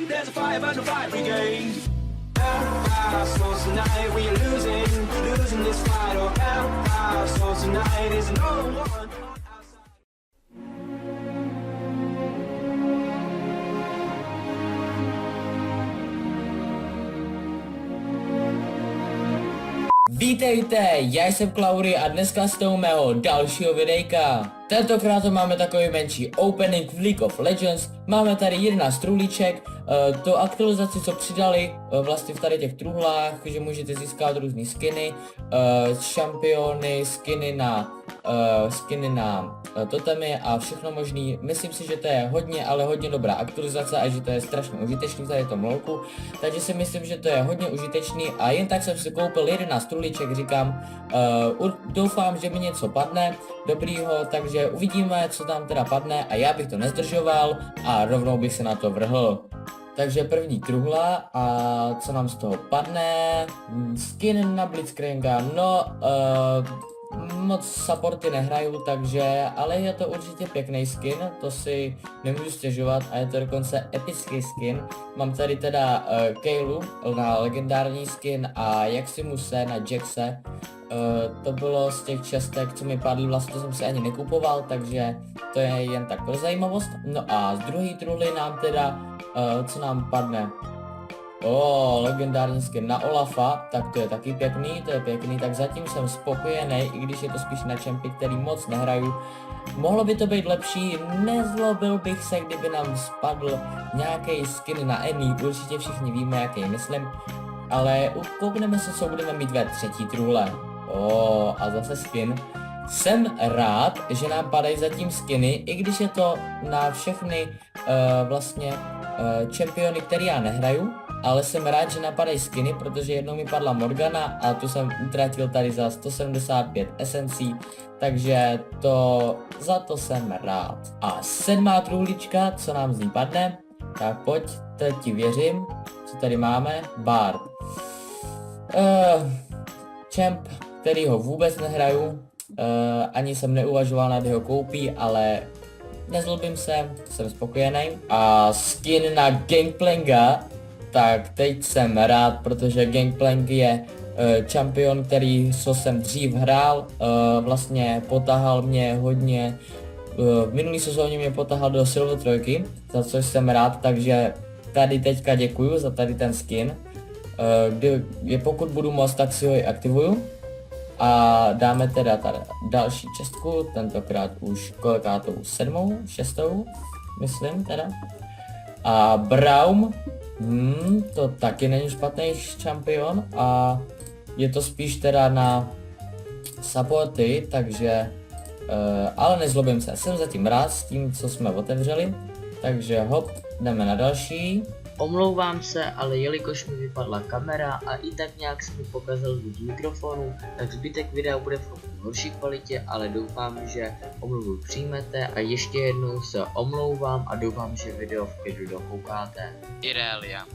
There's a fire but no fire brigade. So tonight we are losing this fight. Oh, so tonight is no one. Vítejte, já jsem Klaury a dneska z toho mého dalšího videjka. Tentokrát to máme takový menší opening v League of Legends. Máme tady 11 truhlíček, to aktualizaci, co přidali vlastně v tady těch truhlách, že můžete získat různý skiny, šampiony, skiny na totemy a všechno možný. Myslím si, že to je hodně, ale hodně dobrá aktualizace a že to je strašně užitečný tady v tom lolku. Takže si myslím, že to je hodně užitečný a jen tak jsem si koupil 11 truhlíček, říkám, doufám, že mi něco padne dobrýho, takže uvidíme, co tam teda padne a já bych to nezdržoval a rovnou bych se na to vrhl. Takže první truhla a co nám z toho padne, skin na Blitzcranka, no moc supporty nehraju, takže, ale je to určitě pěkný skin, to si nemůžu stěžovat a je to dokonce epický skin. Mám tady teda Kaylu na legendární skin a jak si muse na Jaxe. To bylo z těch čestek, co mi padly, vlastně to jsem si ani nekupoval, takže to je jen tak pro zajímavost. No a z druhé truhly nám teda, co nám padne? Legendární skin na Olafa, tak to je taky pěkný, tak zatím jsem spokojený, i když je to spíš na čempy, který moc nehraju. Mohlo by to být lepší, nezlobil bych se, kdyby nám spadl nějaký skin na Annie, určitě všichni víme, jaký myslím. Ale koukneme se, co budeme mít ve třetí truhle. A zase skin. Jsem rád, že nám padají zatím skiny, i když je to na všechny čempiony, který já nehraju, ale jsem rád, že napadají skiny, protože jednou mi padla Morgana a tu jsem utratil tady za 175 esencí, takže za to jsem rád. A 7. truhlička, co nám z ní padne, tak pojď, teď ti věřím, co tady máme, Bard. Champ, který ho vůbec nehraju, ani jsem neuvažoval nad jeho koupí, ale nezlobím se, jsem spokojený. A skin na Gangplanka, tak teď jsem rád, protože Gangplank je čampion, který jsem dřív hrál, vlastně potahal mě hodně, v minulý sezóně mě potahal do Silver 3, za což jsem rád, takže tady teďka děkuju za tady ten skin. Pokud budu moct, tak si ho i aktivuju. A dáme teda tady další čestku, tentokrát už kolikátou 7., 6., myslím teda. A Braum, to taky není špatný šampion a je to spíš teda na supporty, takže, ale nezlobím se, jsem zatím rád s tím, co jsme otevřeli, takže hop, jdeme na další. Omlouvám se, ale jelikož mi vypadla kamera a i tak nějak se mi pokazil zvuk z mikrofonu, tak zbytek videa bude v horší kvalitě, ale doufám, že omluvu přijmete a ještě jednou se omlouvám a doufám, že video v klidu dokoukáte. Irelia.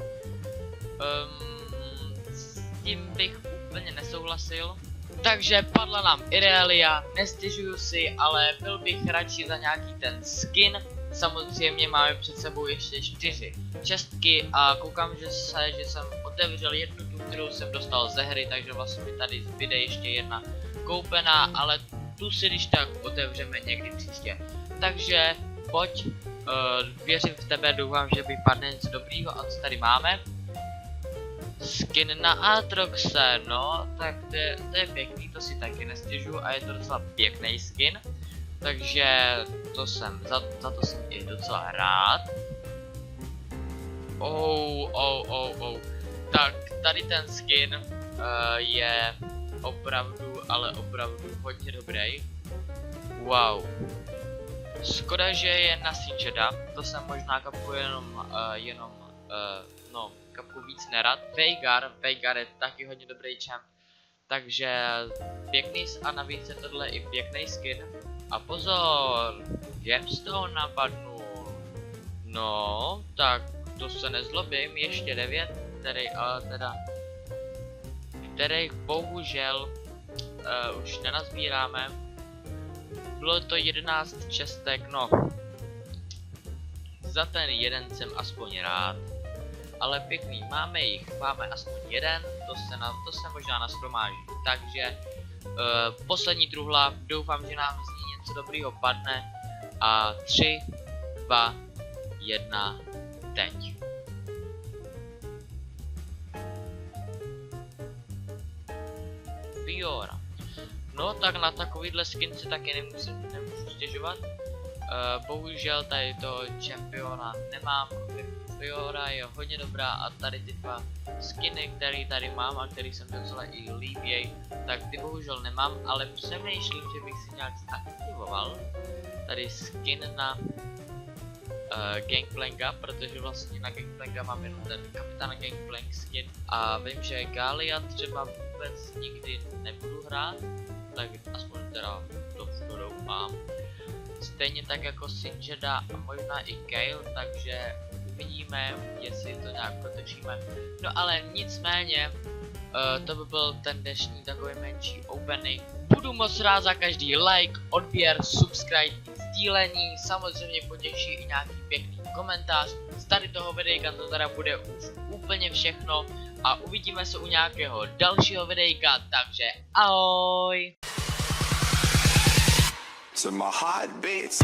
S tím bych úplně nesouhlasil. Takže padla nám Irelia, nestěžuju si, ale byl bych radši za nějaký ten skin. Samozřejmě máme před sebou ještě 4 čestky a koukám, že jsem otevřel jednu, tu, kterou jsem dostal ze hry, takže vlastně mi tady zbyde ještě jedna koupená, ale tu si když tak otevřeme někdy příště. Takže pojď, věřím v tebe, doufám, že vypadne něco dobrýho. A co tady máme? Skin na Aatroxe, no, tak to je pěkný, to si taky nestěžuju a je to docela pěkný skin. Takže za to jsem i docela rád. Tak tady ten skin je opravdu, ale opravdu hodně dobrý. Wow. Škoda, že je na Singeda, to jsem možná kapu kapu víc nerad. Veigar je taky hodně dobrý champ. Takže pěkný a navíc je tohle i pěkný skin. A pozor, Gemstone napadnul. No, tak to se nezlobím, ještě 9, kterých bohužel už nenazbíráme. Bylo to 11 čestek, no. za ten jeden jsem aspoň rád. Ale pěkný, máme aspoň jeden, to se možná nashromáží. Takže poslední truhla, doufám, že nám z ní něco dobrýho padne. A 3, 2, 1, teď. Fiora. No tak na takovýhle skin se taky nemůžu stěžovat. Bohužel tady toho čempiona nemám. Fiora je hodně dobrá a tady ty dva skiny, které tady mám a který jsem docela i líběj, tak ty bohužel nemám, ale přemýšlím, že bych si nějak zaktivoval tady skin na Gangplanka, protože vlastně na Gangplanka mám jenom ten kapitán Gangplank skin a vím, že Galia třeba vůbec nikdy nebudu hrát, tak aspoň teda to doufám. Stejně tak jako Sinjeda a možná i Kale, takže uvidíme, jestli to nějak protočíme. No ale nicméně, to by byl ten dnešní takový menší opening. Budu moc rád za každý like, odběr, subscribe, sdílení, samozřejmě potěší i nějaký pěkný komentář. Z tady toho videjka to teda bude už úplně všechno a uvidíme se u nějakého dalšího videjka, takže ahoj! To my heartbeats.